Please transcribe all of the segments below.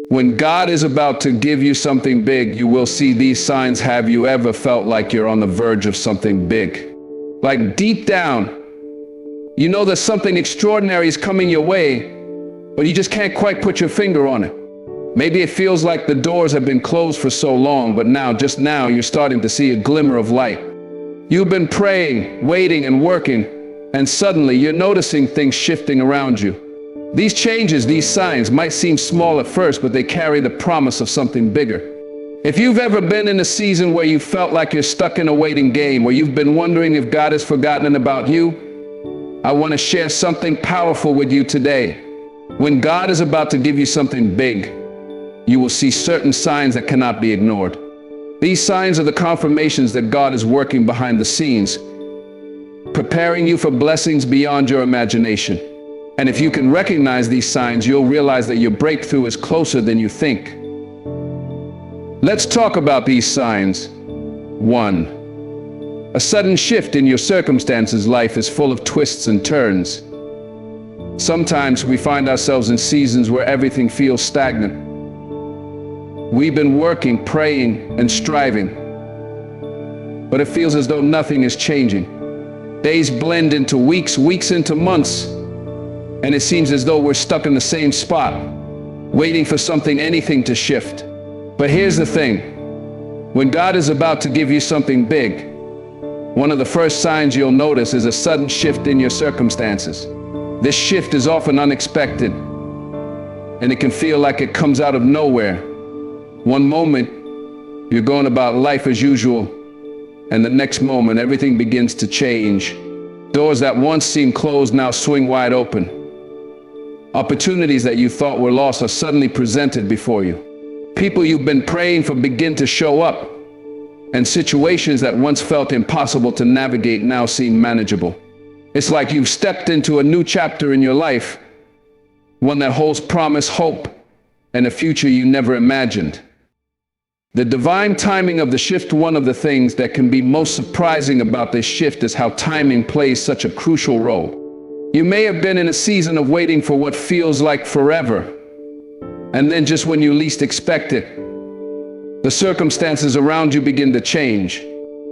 When God is about to give you something big, you will see these signs. Have you ever felt like you're on the verge of something big? Like deep down, you know that something extraordinary is coming your way, but you just can't quite put your finger on it. Maybe it feels like the doors have been closed for so long, but just now, you're starting to see a glimmer of light. You've been praying, waiting, and working, and suddenly you're noticing things shifting around you. These changes, these signs, might seem small at first, but they carry the promise of something bigger. If you've ever been in a season where you felt like you're stuck in a waiting game, where you've been wondering if God has forgotten about you, I want to share something powerful with you today. When God is about to give you something big, you will see certain signs that cannot be ignored. These signs are the confirmations that God is working behind the scenes, preparing you for blessings beyond your imagination. And if you can recognize these signs, you'll realize that your breakthrough is closer than you think. Let's talk about these signs. 1. A sudden shift in your circumstances. Life is full of twists and turns. Sometimes we find ourselves in seasons where everything feels stagnant. We've been working, praying, and striving, but it feels as though nothing is changing. Days blend into weeks, weeks into months, and it seems as though we're stuck in the same spot, waiting for anything to shift. But here's the thing. When God is about to give you something big, one of the first signs you'll notice is a sudden shift in your circumstances. This shift is often unexpected, and it can feel like it comes out of nowhere. One moment, you're going about life as usual, and the next moment, everything begins to change. Doors that once seemed closed now swing wide open. Opportunities that you thought were lost are suddenly presented before you. People you've been praying for begin to show up, and situations that once felt impossible to navigate now seem manageable. It's like you've stepped into a new chapter in your life, one that holds promise, hope, and a future you never imagined. The divine timing of the shift. One of the things that can be most surprising about this shift is how timing plays such a crucial role. You may have been in a season of waiting for what feels like forever, and then just when you least expect it, the circumstances around you begin to change.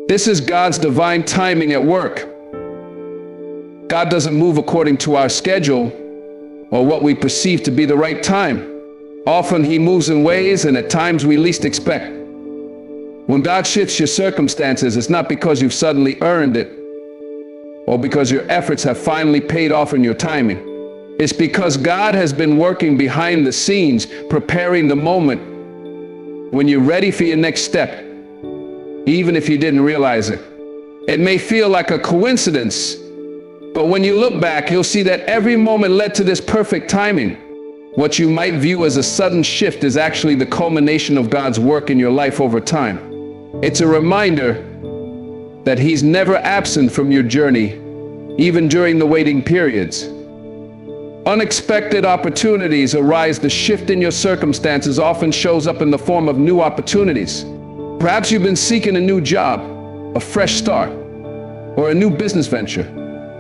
This is God's divine timing at work. God doesn't move according to our schedule or what we perceive to be the right time. Often He moves in ways and at times we least expect. When God shifts your circumstances, it's not because you've suddenly earned it or because your efforts have finally paid off in your timing. It's because God has been working behind the scenes, preparing the moment when you're ready for your next step, even if you didn't realize it. It may feel like a coincidence, but when you look back, you'll see that every moment led to this perfect timing. What you might view as a sudden shift is actually the culmination of God's work in your life over time. It's a reminder that He's never absent from your journey, even during the waiting periods. Unexpected opportunities arise. The shift in your circumstances often shows up in the form of new opportunities. Perhaps you've been seeking a new job, a fresh start, or a new business venture.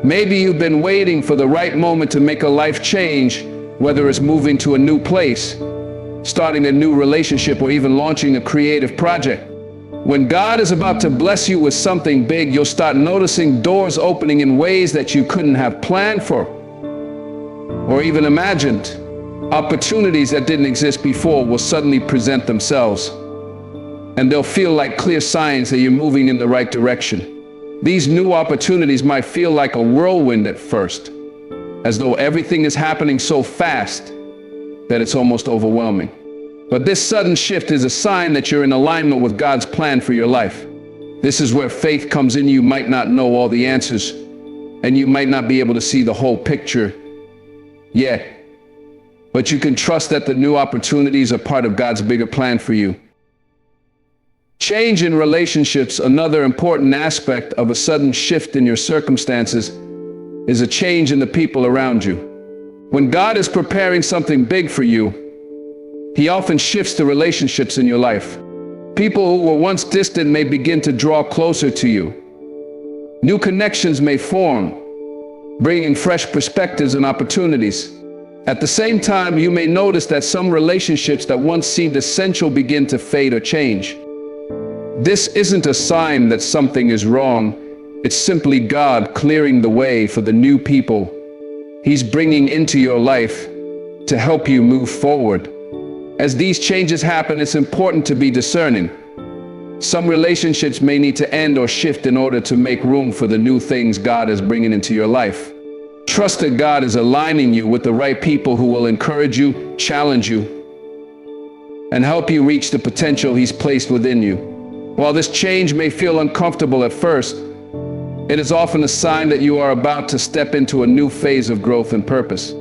Maybe you've been waiting for the right moment to make a life change, whether it's moving to a new place, starting a new relationship, or even launching a creative project. When God is about to bless you with something big, you'll start noticing doors opening in ways that you couldn't have planned for or even imagined. Opportunities that didn't exist before will suddenly present themselves, and they'll feel like clear signs that you're moving in the right direction. These new opportunities might feel like a whirlwind at first, as though everything is happening so fast that it's almost overwhelming. But this sudden shift is a sign that you're in alignment with God's plan for your life. This is where faith comes in. You might not know all the answers, and you might not be able to see the whole picture yet, but you can trust that the new opportunities are part of God's bigger plan for you. Change in relationships. Another important aspect of a sudden shift in your circumstances is a change in the people around you. When God is preparing something big for you, He often shifts the relationships in your life. People who were once distant may begin to draw closer to you. New connections may form, bringing fresh perspectives and opportunities. At the same time, you may notice that some relationships that once seemed essential begin to fade or change. This isn't a sign that something is wrong. It's simply God clearing the way for the new people He's bringing into your life to help you move forward. As these changes happen, it's important to be discerning. Some relationships may need to end or shift in order to make room for the new things God is bringing into your life. Trust that God is aligning you with the right people who will encourage you, challenge you, and help you reach the potential He's placed within you. While this change may feel uncomfortable at first, it is often a sign that you are about to step into a new phase of growth and purpose.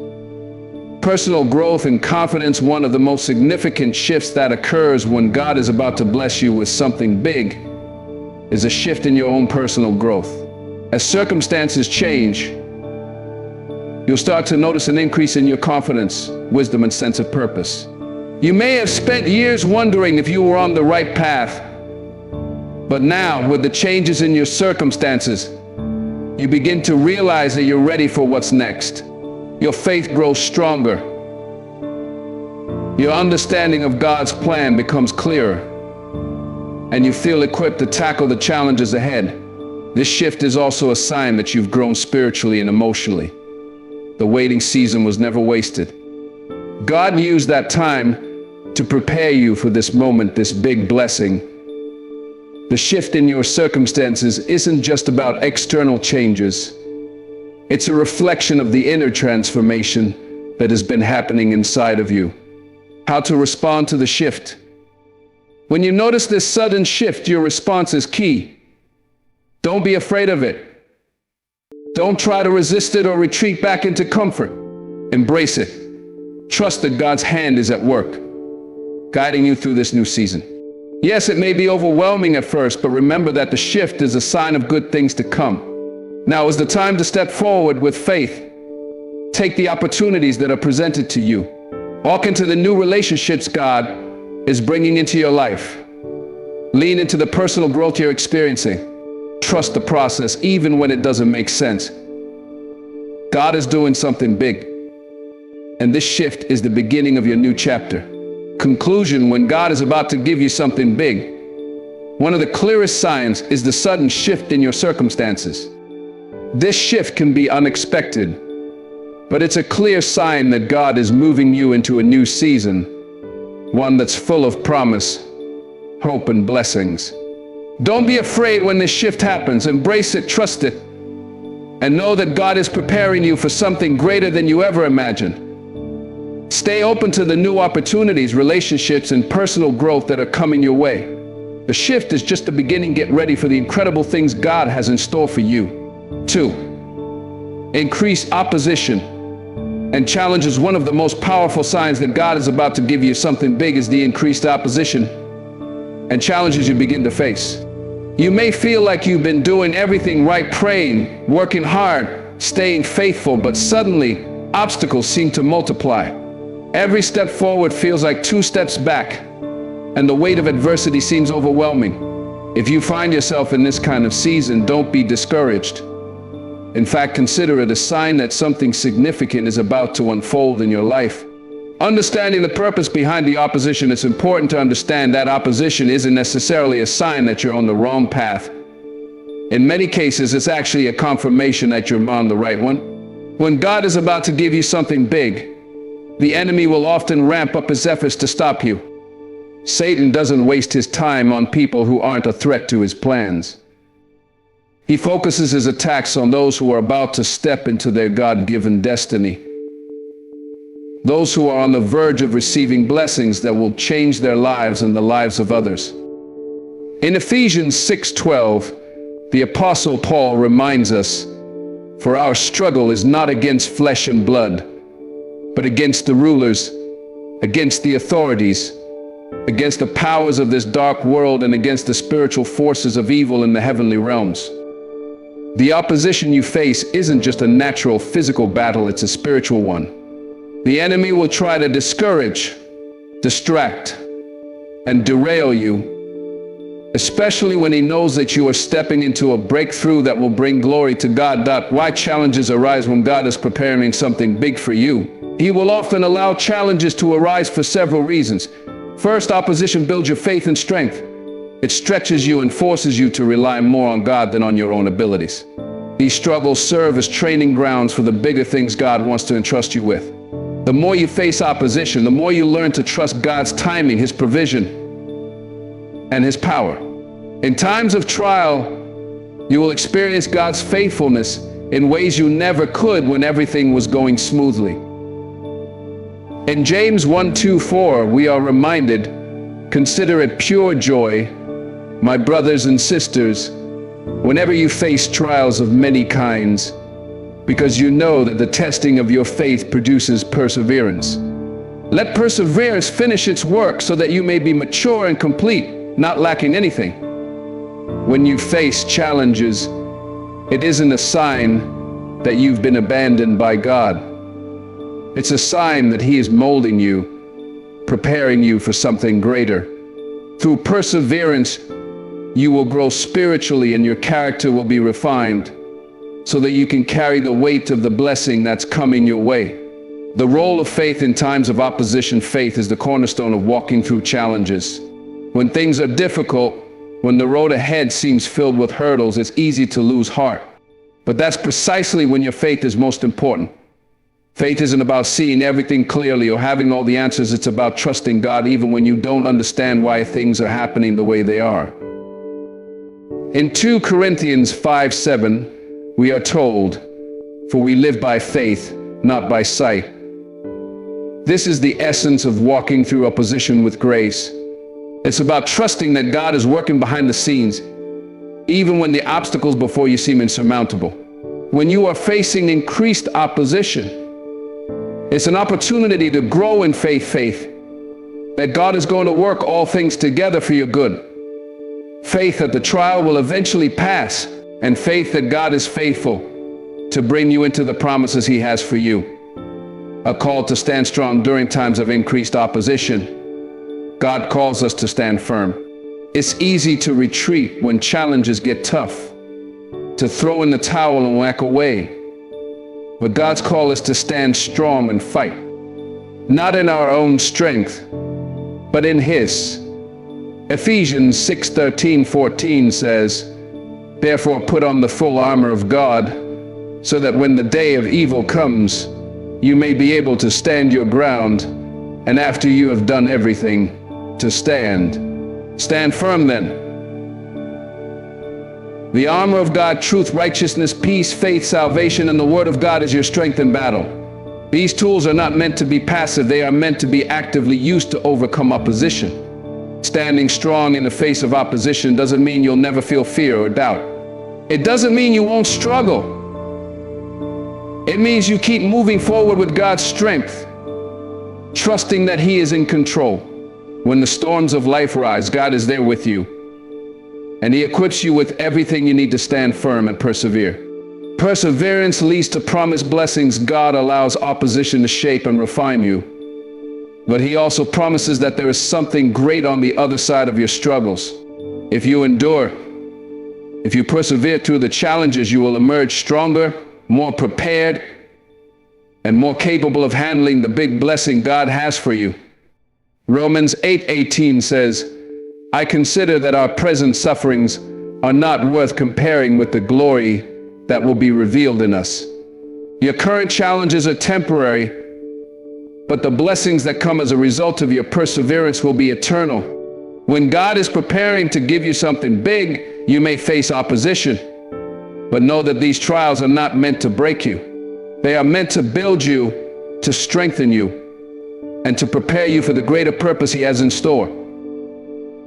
Personal growth and confidence, one of the most significant shifts that occurs when God is about to bless you with something big, is a shift in your own personal growth. As circumstances change, you'll start to notice an increase in your confidence, wisdom, and sense of purpose. You may have spent years wondering if you were on the right path, but now, with the changes in your circumstances, you begin to realize that you're ready for what's next. Your faith grows stronger. Your understanding of God's plan becomes clearer, and you feel equipped to tackle the challenges ahead. This shift is also a sign that you've grown spiritually and emotionally. The waiting season was never wasted. God used that time to prepare you for this moment, this big blessing. The shift in your circumstances isn't just about external changes. It's a reflection of the inner transformation that has been happening inside of you. How to respond to the shift. When you notice this sudden shift, your response is key. Don't be afraid of it. Don't try to resist it or retreat back into comfort. Embrace it. Trust that God's hand is at work, guiding you through this new season. Yes, it may be overwhelming at first, but remember that the shift is a sign of good things to come. Now is the time to step forward with faith. Take the opportunities that are presented to you. Walk into the new relationships God is bringing into your life. Lean into the personal growth you're experiencing. Trust the process even when it doesn't make sense. God is doing something big, and this shift is the beginning of your new chapter. Conclusion: when God is about to give you something big, one of the clearest signs is the sudden shift in your circumstances. This shift can be unexpected, but it's a clear sign that God is moving you into a new season, one that's full of promise, hope, and blessings. Don't be afraid when this shift happens. Embrace it, trust it, and know that God is preparing you for something greater than you ever imagined. Stay open to the new opportunities, relationships, and personal growth that are coming your way. The shift is just the beginning. Get ready for the incredible things God has in store for you. 2. Increase opposition and challenge is one of the most powerful signs that God is about to give you something big. Is the increased opposition and challenges you begin to face. You may feel like you've been doing everything right, praying, working hard, staying faithful, but suddenly obstacles seem to multiply. Every step forward feels like 2 steps back, and the weight of adversity seems overwhelming. If you find yourself in this kind of season, don't be discouraged. In fact, consider it a sign that something significant is about to unfold in your life. Understanding the purpose behind the opposition, it's important to understand that opposition isn't necessarily a sign that you're on the wrong path. In many cases, it's actually a confirmation that you're on the right one. When God is about to give you something big, the enemy will often ramp up his efforts to stop you. Satan doesn't waste his time on people who aren't a threat to his plans. He focuses his attacks on those who are about to step into their God-given destiny. Those who are on the verge of receiving blessings that will change their lives and the lives of others. In Ephesians 6:12, the Apostle Paul reminds us, "For our struggle is not against flesh and blood, but against the rulers, against the authorities, against the powers of this dark world, and against the spiritual forces of evil in the heavenly realms." The opposition you face isn't just a natural physical battle, it's a spiritual one. The enemy will try to discourage, distract, and derail you, especially when he knows that you are stepping into a breakthrough that will bring glory to God. Why challenges arise when God is preparing something big for you? He will often allow challenges to arise for several reasons. First, opposition builds your faith and strength. It stretches you and forces you to rely more on God than on your own abilities. These struggles serve as training grounds for the bigger things God wants to entrust you with. The more you face opposition, the more you learn to trust God's timing, His provision, and His power. In times of trial, you will experience God's faithfulness in ways you never could when everything was going smoothly. In James 1:2-4, we are reminded, "Consider it pure joy, my brothers and sisters, whenever you face trials of many kinds, because you know that the testing of your faith produces perseverance. Let perseverance finish its work so that you may be mature and complete, not lacking anything." When you face challenges, it isn't a sign that you've been abandoned by God. It's a sign that He is molding you, preparing you for something greater. Through perseverance, you will grow spiritually and your character will be refined so that you can carry the weight of the blessing that's coming your way. The role of faith in times of opposition. Faith is the cornerstone of walking through challenges. When things are difficult, when the road ahead seems filled with hurdles, it's easy to lose heart. But that's precisely when your faith is most important. Faith isn't about seeing everything clearly or having all the answers. It's about trusting God even when you don't understand why things are happening the way they are. In 2 Corinthians 5:7, we are told, "For we live by faith, not by sight." This is the essence of walking through opposition with grace. It's about trusting that God is working behind the scenes, even when the obstacles before you seem insurmountable. When you are facing increased opposition, it's an opportunity to grow in faith, that God is going to work all things together for your good. Faith that the trial will eventually pass, and faith that God is faithful to bring you into the promises He has for you. A call to stand strong during times of increased opposition. God calls us to stand firm. It's easy to retreat when challenges get tough, to throw in the towel and walk away. But God's call is to stand strong and fight, not in our own strength, but in His. Ephesians 6:13-14 says, "Therefore put on the full armor of God, so that when the day of evil comes, you may be able to stand your ground, and after you have done everything, to stand." Stand firm then. The armor of God: truth, righteousness, peace, faith, salvation, and the Word of God is your strength in battle. These tools are not meant to be passive. They are meant to be actively used to overcome opposition. Standing strong in the face of opposition doesn't mean you'll never feel fear or doubt. It doesn't mean you won't struggle. It means you keep moving forward with God's strength, trusting that He is in control. When the storms of life rise, God is there with you, and He equips you with everything you need to stand firm and persevere. Perseverance leads to promised blessings. God allows opposition to shape and refine you, but He also promises that there is something great on the other side of your struggles. If you endure, if you persevere through the challenges, you will emerge stronger, more prepared, and more capable of handling the big blessing God has for you. Romans 8:18 says, "I consider that our present sufferings are not worth comparing with the glory that will be revealed in us." Your current challenges are temporary, but the blessings that come as a result of your perseverance will be eternal. When God is preparing to give you something big, you may face opposition, but know that these trials are not meant to break you. They are meant to build you, to strengthen you, and to prepare you for the greater purpose He has in store.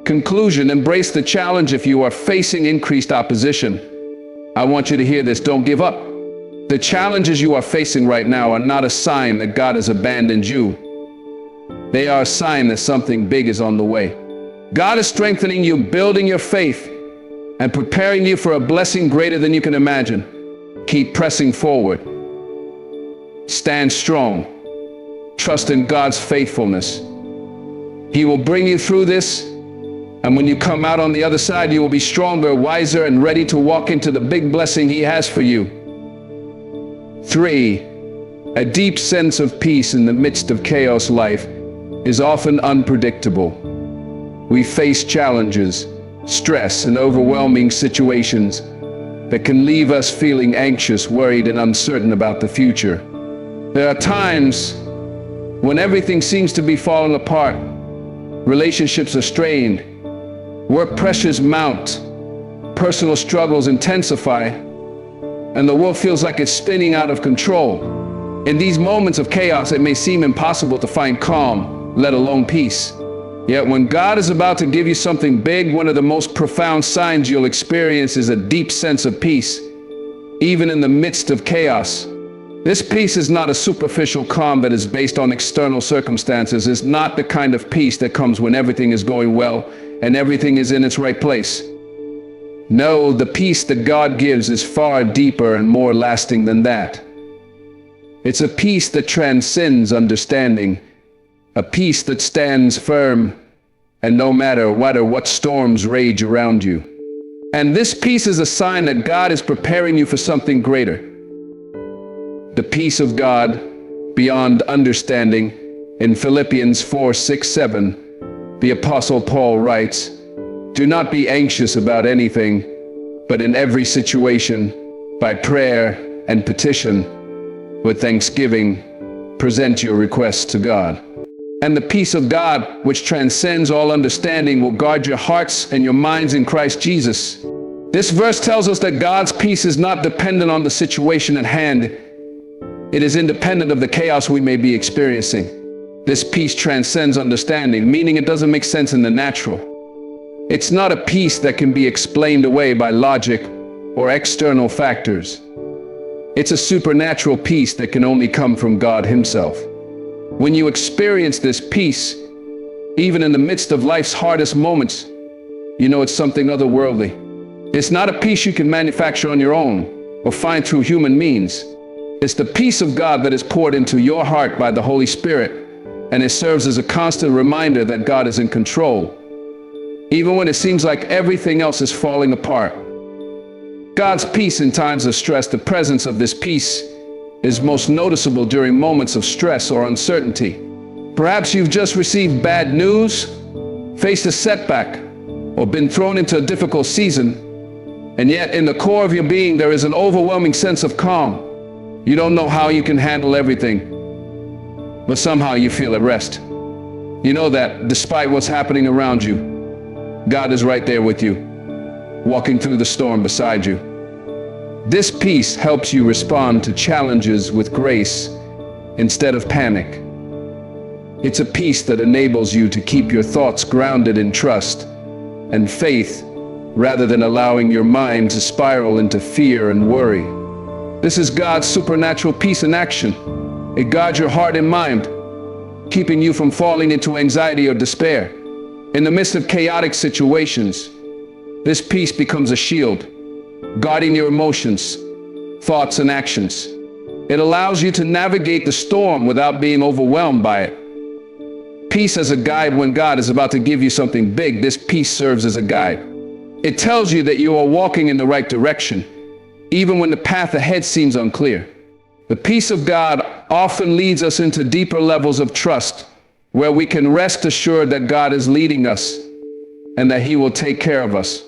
Conclusion: embrace the challenge. If you are facing increased opposition, I want you to hear this. Don't give up. The challenges you are facing right now are not a sign that God has abandoned you. They are a sign that something big is on the way. God is strengthening you, building your faith, and preparing you for a blessing greater than you can imagine. Keep pressing forward. Stand strong. Trust in God's faithfulness. He will bring you through this, and when you come out on the other side, you will be stronger, wiser, and ready to walk into the big blessing He has for you. 3. A deep sense of peace in the midst of chaos. Life is often unpredictable. We face challenges, stress, and overwhelming situations that can leave us feeling anxious, worried, and uncertain about the future. There are times when everything seems to be falling apart. Relationships are strained, work pressures mount, personal struggles intensify, and the world feels like it's spinning out of control. In these moments of chaos, it may seem impossible to find calm, let alone peace. Yet when God is about to give you something big, one of the most profound signs you'll experience is a deep sense of peace, even in the midst of chaos. This peace is not a superficial calm that is based on external circumstances. It's not the kind of peace that comes when everything is going well and everything is in its right place. No, the peace that God gives is far deeper and more lasting than that. It's a peace that transcends understanding, a peace that stands firm, and no matter what storms rage around you. And this peace is a sign that God is preparing you for something greater. The peace of God beyond understanding. In Philippians 4:6-7, the Apostle Paul writes, "Do not be anxious about anything, but in every situation, by prayer and petition, with thanksgiving, present your requests to God. And the peace of God, which transcends all understanding, will guard your hearts and your minds in Christ Jesus." This verse tells us that God's peace is not dependent on the situation at hand. It is independent of the chaos we may be experiencing. This peace transcends understanding, meaning it doesn't make sense in the natural. It's not a peace that can be explained away by logic or external factors. It's a supernatural peace that can only come from God Himself. When you experience this peace, even in the midst of life's hardest moments, you know it's something otherworldly. It's not a peace you can manufacture on your own or find through human means. It's the peace of God that is poured into your heart by the Holy Spirit, and it serves as a constant reminder that God is in control, even when it seems like everything else is falling apart. God's peace in times of stress. The presence of this peace is most noticeable during moments of stress or uncertainty. Perhaps you've just received bad news, faced a setback, or been thrown into a difficult season, and yet in the core of your being there is an overwhelming sense of calm. You don't know how you can handle everything, but somehow you feel at rest. You know that despite what's happening around you, God is right there with you, walking through the storm beside you. This peace helps you respond to challenges with grace instead of panic. It's a peace that enables you to keep your thoughts grounded in trust and faith rather than allowing your mind to spiral into fear and worry. This is God's supernatural peace in action. It guards your heart and mind, keeping you from falling into anxiety or despair. In the midst of chaotic situations, this peace becomes a shield, guarding your emotions, thoughts, and actions. It allows you to navigate the storm without being overwhelmed by it. Peace as a guide. When God is about to give you something big, this peace serves as a guide. It tells you that you are walking in the right direction, even when the path ahead seems unclear. The peace of God often leads us into deeper levels of trust, where we can rest assured that God is leading us and that He will take care of us.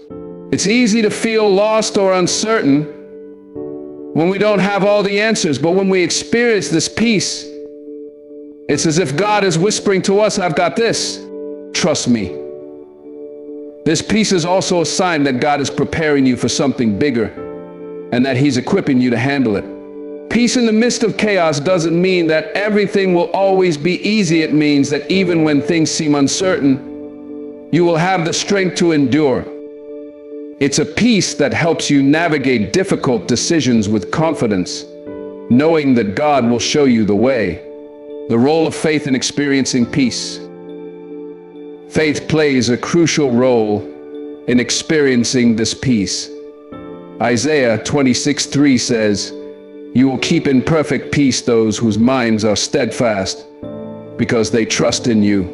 It's easy to feel lost or uncertain when we don't have all the answers, but when we experience this peace, it's as if God is whispering to us, "I've got this. Trust me." This peace is also a sign that God is preparing you for something bigger and that He's equipping you to handle it. Peace in the midst of chaos doesn't mean that everything will always be easy. It means that even when things seem uncertain, you will have the strength to endure. It's a peace that helps you navigate difficult decisions with confidence, knowing that God will show you the way. The role of faith in experiencing peace. Faith plays a crucial role in experiencing this peace. Isaiah 26:3 says, "You will keep in perfect peace those whose minds are steadfast, because they trust in you."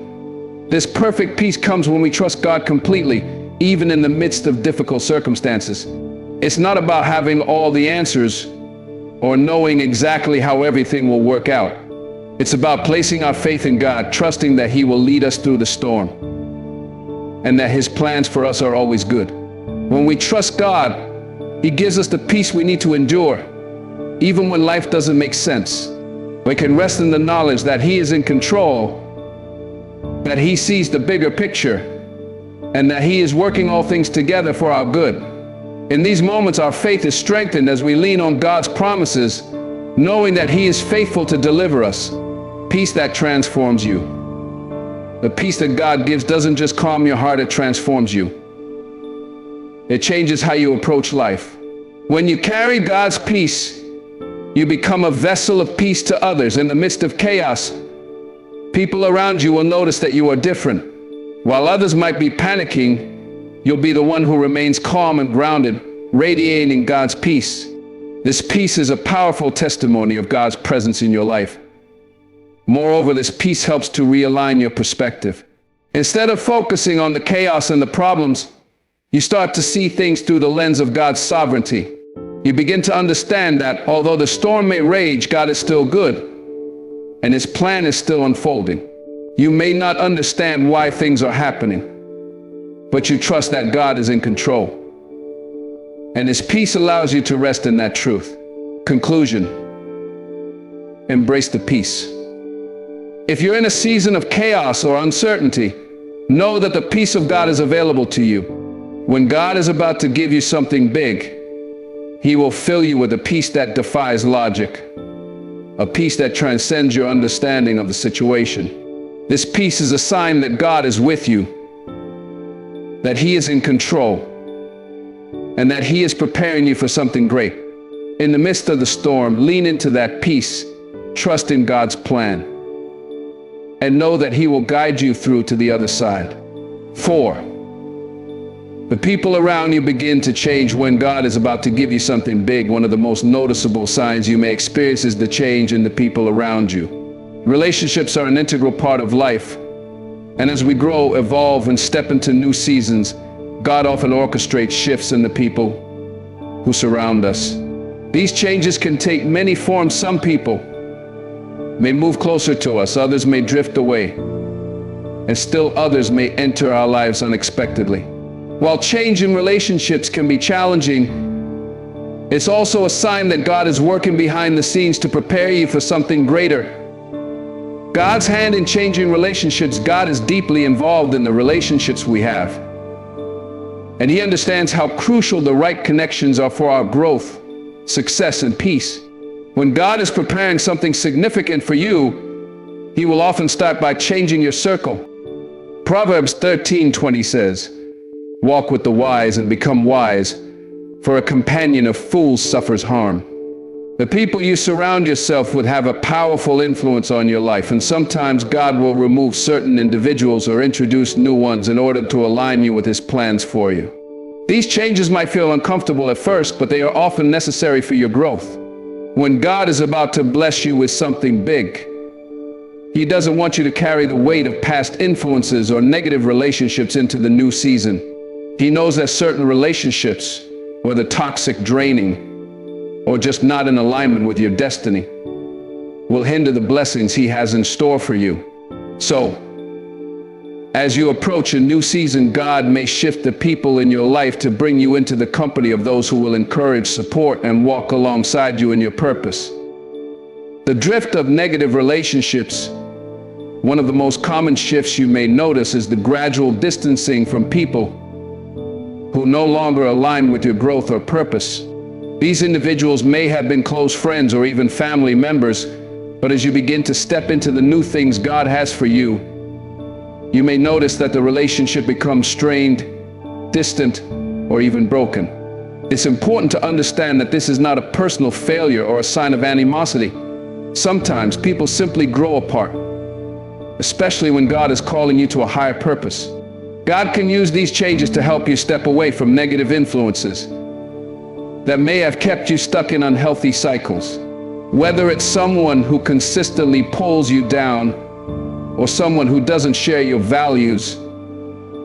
This perfect peace comes when we trust God completely, even in the midst of difficult circumstances. It's not about having all the answers, or knowing exactly how everything will work out. It's about placing our faith in God, trusting that He will lead us through the storm, and that His plans for us are always good. When we trust God, He gives us the peace we need to endure, even when life doesn't make sense. We can rest in the knowledge that He is in control, that He sees the bigger picture, and that He is working all things together for our good. In these moments, our faith is strengthened as we lean on God's promises, knowing that He is faithful to deliver us. Peace that transforms you. The peace that God gives doesn't just calm your heart, it transforms you. It changes how you approach life. When you carry God's peace, you become a vessel of peace to others. In the midst of chaos, people around you will notice that you are different. While others might be panicking, you'll be the one who remains calm and grounded, radiating God's peace. This peace is a powerful testimony of God's presence in your life. Moreover, this peace helps to realign your perspective. Instead of focusing on the chaos and the problems, you start to see things through the lens of God's sovereignty. You begin to understand that although the storm may rage, God is still good, and His plan is still unfolding. You may not understand why things are happening, but you trust that God is in control. And His peace allows you to rest in that truth. Conclusion: embrace the peace. If you're in a season of chaos or uncertainty, know that the peace of God is available to you. When God is about to give you something big, He will fill you with a peace that defies logic, a peace that transcends your understanding of the situation. This peace is a sign that God is with you, that He is in control, and that He is preparing you for something great. In the midst of the storm, lean into that peace, trust in God's plan, and know that He will guide you through to the other side. 4. The people around you begin to change when God is about to give you something big. One of the most noticeable signs you may experience is the change in the people around you. Relationships are an integral part of life, and as we grow, evolve, and step into new seasons, God often orchestrates shifts in the people who surround us. These changes can take many forms. Some people may move closer to us, others may drift away, and still others may enter our lives unexpectedly. While change in relationships can be challenging, it's also a sign that God is working behind the scenes to prepare you for something greater. God's hand in changing relationships. God is deeply involved in the relationships we have, and He understands how crucial the right connections are for our growth, success, and peace. When God is preparing something significant for you, He will often start by changing your circle. Proverbs 13:20 says, "Walk with the wise and become wise, for a companion of fools suffers harm." The people you surround yourself with have a powerful influence on your life, and sometimes God will remove certain individuals or introduce new ones in order to align you with His plans for you. These changes might feel uncomfortable at first, but they are often necessary for your growth. When God is about to bless you with something big, He doesn't want you to carry the weight of past influences or negative relationships into the new season. He knows that certain relationships, whether toxic, draining, or just not in alignment with your destiny, will hinder the blessings He has in store for you. So, as you approach a new season, God may shift the people in your life to bring you into the company of those who will encourage, support, and walk alongside you in your purpose. The drift of negative relationships. One of the most common shifts you may notice is the gradual distancing from people who no longer align with your growth or purpose. These individuals may have been close friends or even family members, but as you begin to step into the new things God has for you, you may notice that the relationship becomes strained, distant, or even broken. It's important to understand that this is not a personal failure or a sign of animosity. Sometimes people simply grow apart, especially when God is calling you to a higher purpose. God can use these changes to help you step away from negative influences that may have kept you stuck in unhealthy cycles. Whether it's someone who consistently pulls you down, or someone who doesn't share your values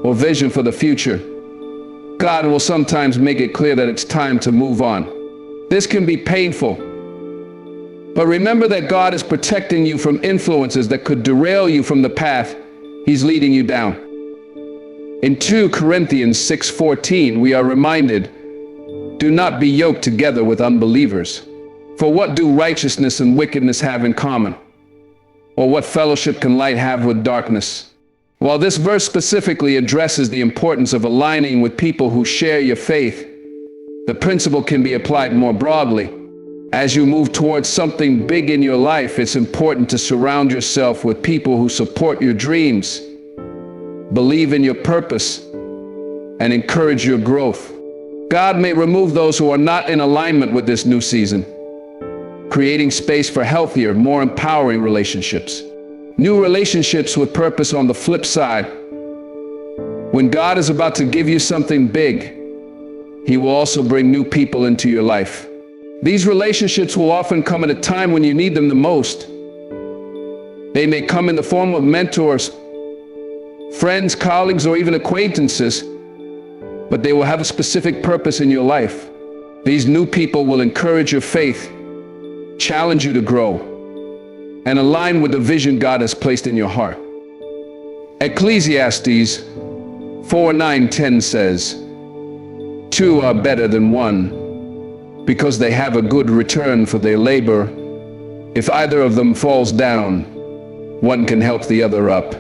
or vision for the future, God will sometimes make it clear that it's time to move on. This can be painful, But remember that God is protecting you from influences that could derail you from the path He's leading you down. In 2 Corinthians 6:14, we are reminded, "Do not be yoked together with unbelievers. For what do righteousness and wickedness have in common? Or what fellowship can light have with darkness?" While this verse specifically addresses the importance of aligning with people who share your faith, the principle can be applied more broadly. As you move towards something big in your life, it's important to surround yourself with people who support your dreams, believe in your purpose, and encourage your growth. God may remove those who are not in alignment with this new season, creating space for healthier, more empowering relationships. New relationships with purpose on the flip side. When God is about to give you something big, He will also bring new people into your life. These relationships will often come at a time when you need them the most. They may come in the form of mentors, friends, colleagues, or even acquaintances, but they will have a specific purpose in your life. These new people will encourage your faith, challenge you to grow, and align with the vision God has placed in your heart. Ecclesiastes 4:9-10 says, "Two are better than one, because they have a good return for their labor. If either of them falls down, one can help the other up.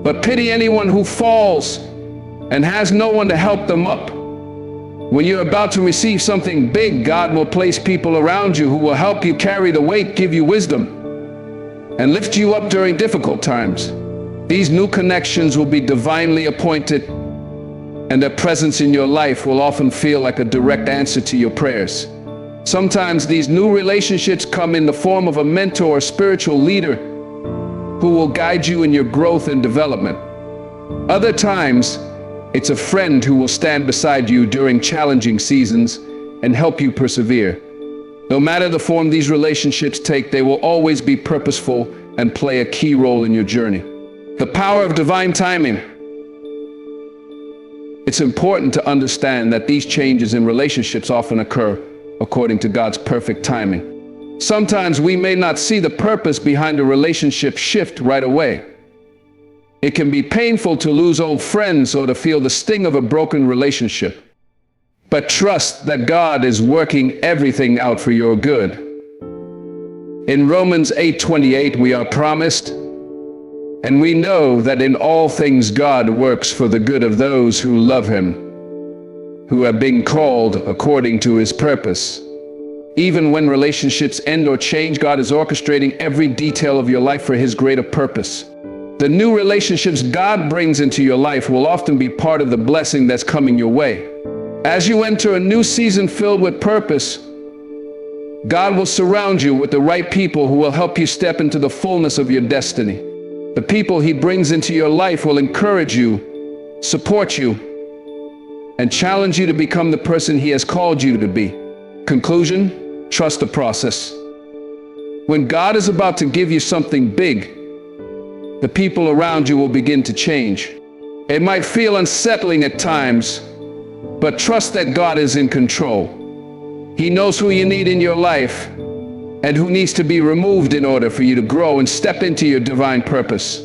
But pity anyone who falls and has no one to help them up." When you're about to receive something big, God will place people around you who will help you carry the weight, give you wisdom, and lift you up during difficult times. These new connections will be divinely appointed, and their presence in your life will often feel like a direct answer to your prayers. Sometimes these new relationships come in the form of a mentor or spiritual leader who will guide you in your growth and development. Other times, it's a friend who will stand beside you during challenging seasons and help you persevere. No matter the form these relationships take, they will always be purposeful and play a key role in your journey. The power of divine timing. It's important to understand that these changes in relationships often occur according to God's perfect timing. Sometimes we may not see the purpose behind a relationship shift right away. It can be painful to lose old friends or to feel the sting of a broken relationship. But trust that God is working everything out for your good. In Romans 8:28, we are promised, "And we know that in all things God works for the good of those who love Him, who have been called according to His purpose." Even when relationships end or change, God is orchestrating every detail of your life for His greater purpose. The new relationships God brings into your life will often be part of the blessing that's coming your way. As you enter a new season filled with purpose, God will surround you with the right people who will help you step into the fullness of your destiny. The people He brings into your life will encourage you, support you, and challenge you to become the person He has called you to be. Conclusion: trust the process. When God is about to give you something big, the people around you will begin to change. It might feel unsettling at times, but trust that God is in control. He knows who you need in your life and who needs to be removed in order for you to grow and step into your divine purpose.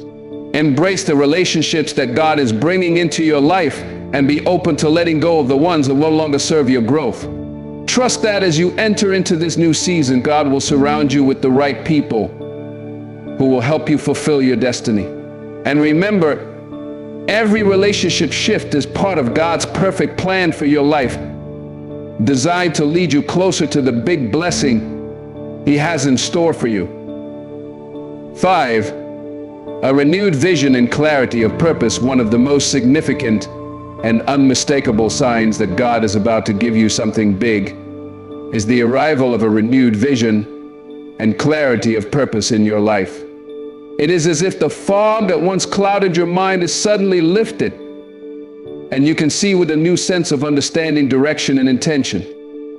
Embrace the relationships that God is bringing into your life and be open to letting go of the ones that no longer serve your growth. Trust that as you enter into this new season, God will surround you with the right people who will help you fulfill your destiny. And remember, every relationship shift is part of God's perfect plan for your life, designed to lead you closer to the big blessing He has in store for you. 5. A renewed vision and clarity of purpose. One of the most significant and unmistakable signs that God is about to give you something big is the arrival of a renewed vision and clarity of purpose in your life. It is as if the fog that once clouded your mind is suddenly lifted, and you can see with a new sense of understanding, direction, and intention.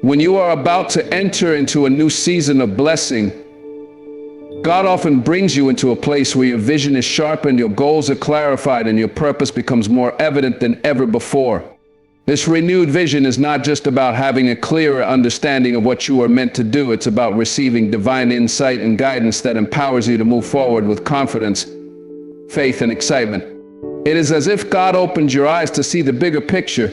When you are about to enter into a new season of blessing, God often brings you into a place where your vision is sharpened, your goals are clarified, and your purpose becomes more evident than ever before. This renewed vision is not just about having a clearer understanding of what you are meant to do. It's about receiving divine insight and guidance that empowers you to move forward with confidence, faith, and excitement. It is as if God opens your eyes to see the bigger picture,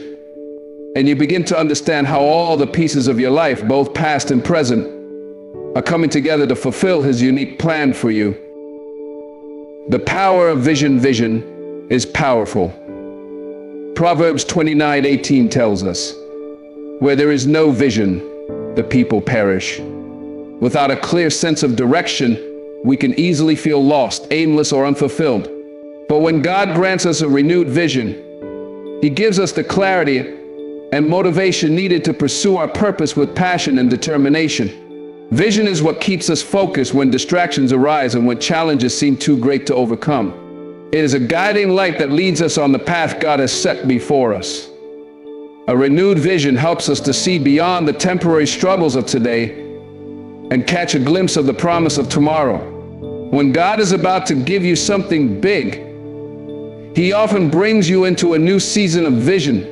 and you begin to understand how all the pieces of your life, both past and present, are coming together to fulfill His unique plan for you. The power of vision is powerful. Proverbs 29:18 tells us, "Where there is no vision, the people perish." Without a clear sense of direction, we can easily feel lost, aimless, or unfulfilled. But when God grants us a renewed vision, He gives us the clarity and motivation needed to pursue our purpose with passion and determination. Vision is what keeps us focused when distractions arise and when challenges seem too great to overcome. It is a guiding light that leads us on the path God has set before us. A renewed vision helps us to see beyond the temporary struggles of today and catch a glimpse of the promise of tomorrow. When God is about to give you something big, He often brings you into a new season of vision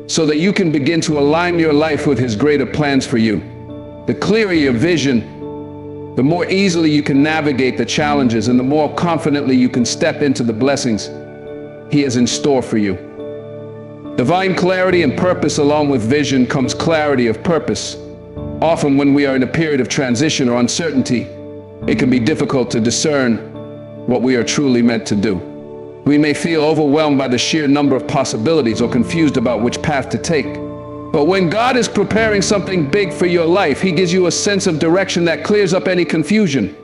so that you can begin to align your life with His greater plans for you. The clearer your vision, the more easily you can navigate the challenges and the more confidently you can step into the blessings He has in store for you. Divine clarity and purpose along with vision comes clarity of purpose. Often when we are in a period of transition or uncertainty, it can be difficult to discern what we are truly meant to do. We may feel overwhelmed by the sheer number of possibilities or confused about which path to take. But when God is preparing something big for your life, He gives you a sense of direction that clears up any confusion.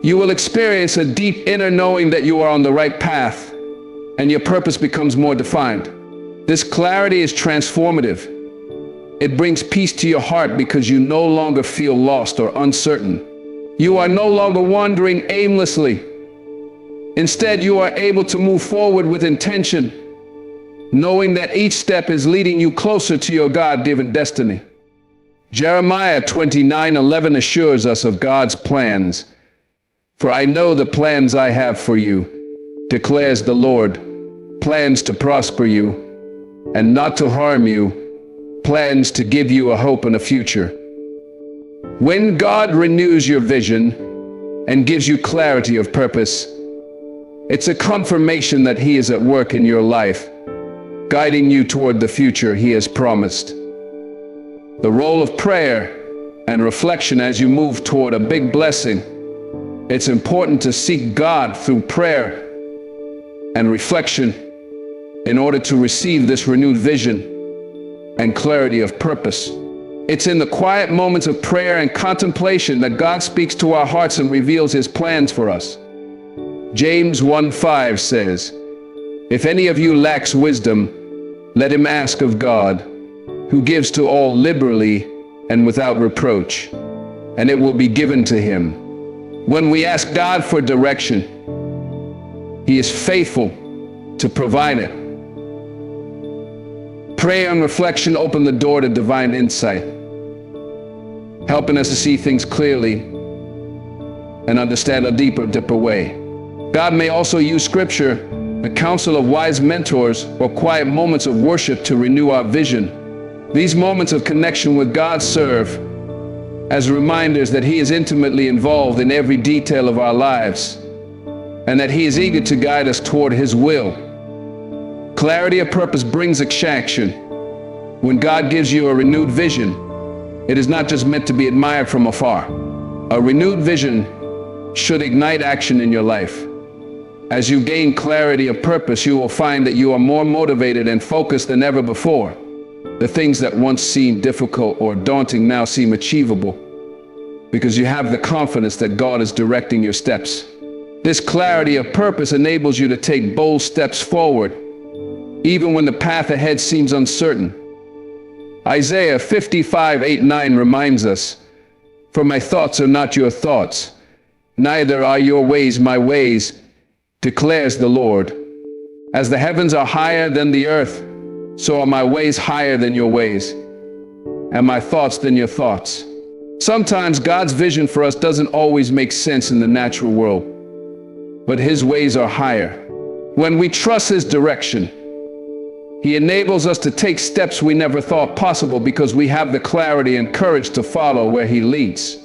You will experience a deep inner knowing that you are on the right path, and your purpose becomes more defined. This clarity is transformative. It brings peace to your heart because you no longer feel lost or uncertain. You are no longer wandering aimlessly. Instead, you are able to move forward with intention, knowing that each step is leading you closer to your God-given destiny. Jeremiah 29:11 assures us of God's plans. "For I know the plans I have for you, declares the Lord, plans to prosper you and not to harm you, plans to give you a hope and a future." When God renews your vision and gives you clarity of purpose, it's a confirmation that He is at work in your life, guiding you toward the future He has promised. The role of prayer and reflection as you move toward a big blessing. It's important to seek God through prayer and reflection in order to receive this renewed vision and clarity of purpose. It's in the quiet moments of prayer and contemplation that God speaks to our hearts and reveals His plans for us. James 1:5 says, "If any of you lacks wisdom, let him ask of God, who gives to all liberally and without reproach, and it will be given to him." When we ask God for direction, He is faithful to provide it. Prayer and reflection open the door to divine insight, helping us to see things clearly and understand a deeper way. God may also use Scripture, the counsel of wise mentors, or quiet moments of worship to renew our vision. These moments of connection with God serve as reminders that He is intimately involved in every detail of our lives and that He is eager to guide us toward His will. Clarity of purpose brings action. When God gives you a renewed vision, it is not just meant to be admired from afar. A renewed vision should ignite action in your life. As you gain clarity of purpose, you will find that you are more motivated and focused than ever before. The things that once seemed difficult or daunting now seem achievable because you have the confidence that God is directing your steps. This clarity of purpose enables you to take bold steps forward, even when the path ahead seems uncertain. Isaiah 55:8-9 reminds us, "For my thoughts are not your thoughts, neither are your ways my ways, declares the Lord. As the heavens are higher than the earth, so are my ways higher than your ways, and my thoughts than your thoughts." Sometimes God's vision for us doesn't always make sense in the natural world, but His ways are higher. When we trust His direction, He enables us to take steps we never thought possible because we have the clarity and courage to follow where He leads.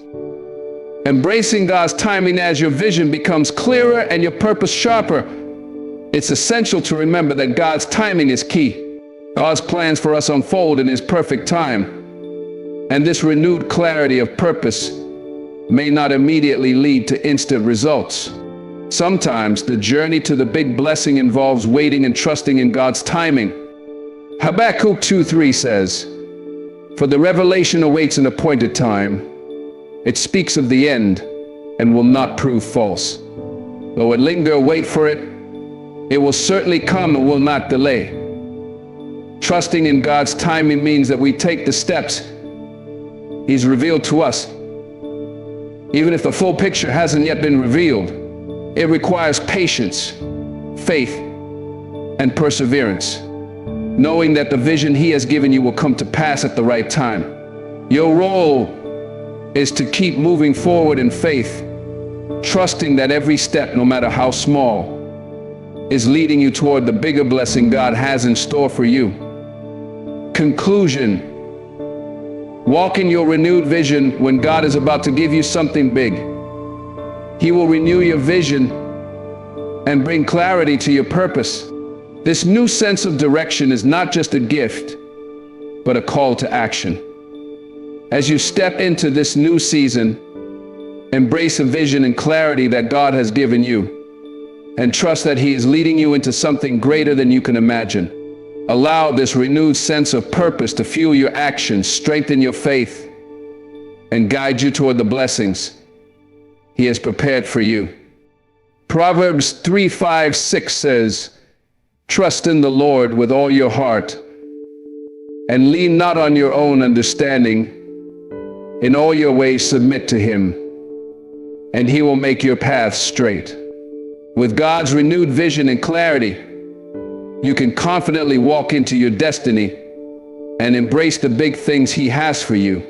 Embracing God's timing as your vision becomes clearer and your purpose sharper. It's essential to remember that God's timing is key. God's plans for us unfold in His perfect time, and this renewed clarity of purpose may not immediately lead to instant results. Sometimes the journey to the big blessing involves waiting and trusting in God's timing. Habakkuk 2:3 says, "For the revelation awaits an appointed time. It speaks of the end and will not prove false. Though it linger, wait for it. It will certainly come and will not delay." Trusting in God's timing means that we take the steps He's revealed to us. Even if the full picture hasn't yet been revealed, it requires patience, faith, and perseverance, knowing that the vision He has given you will come to pass at the right time. Your role is to keep moving forward in faith, trusting that every step, no matter how small, is leading you toward the bigger blessing God has in store for you. Conclusion: walk in your renewed vision when God is about to give you something big. He will renew your vision and bring clarity to your purpose. This new sense of direction is not just a gift, but a call to action. As you step into this new season, embrace a vision and clarity that God has given you, and trust that He is leading you into something greater than you can imagine. Allow this renewed sense of purpose to fuel your actions, strengthen your faith, and guide you toward the blessings He has prepared for you. Proverbs 3:5-6 says, "Trust in the Lord with all your heart, and lean not on your own understanding. In all your ways submit to Him, and He will make your paths straight." With God's renewed vision and clarity, you can confidently walk into your destiny and embrace the big things He has for you.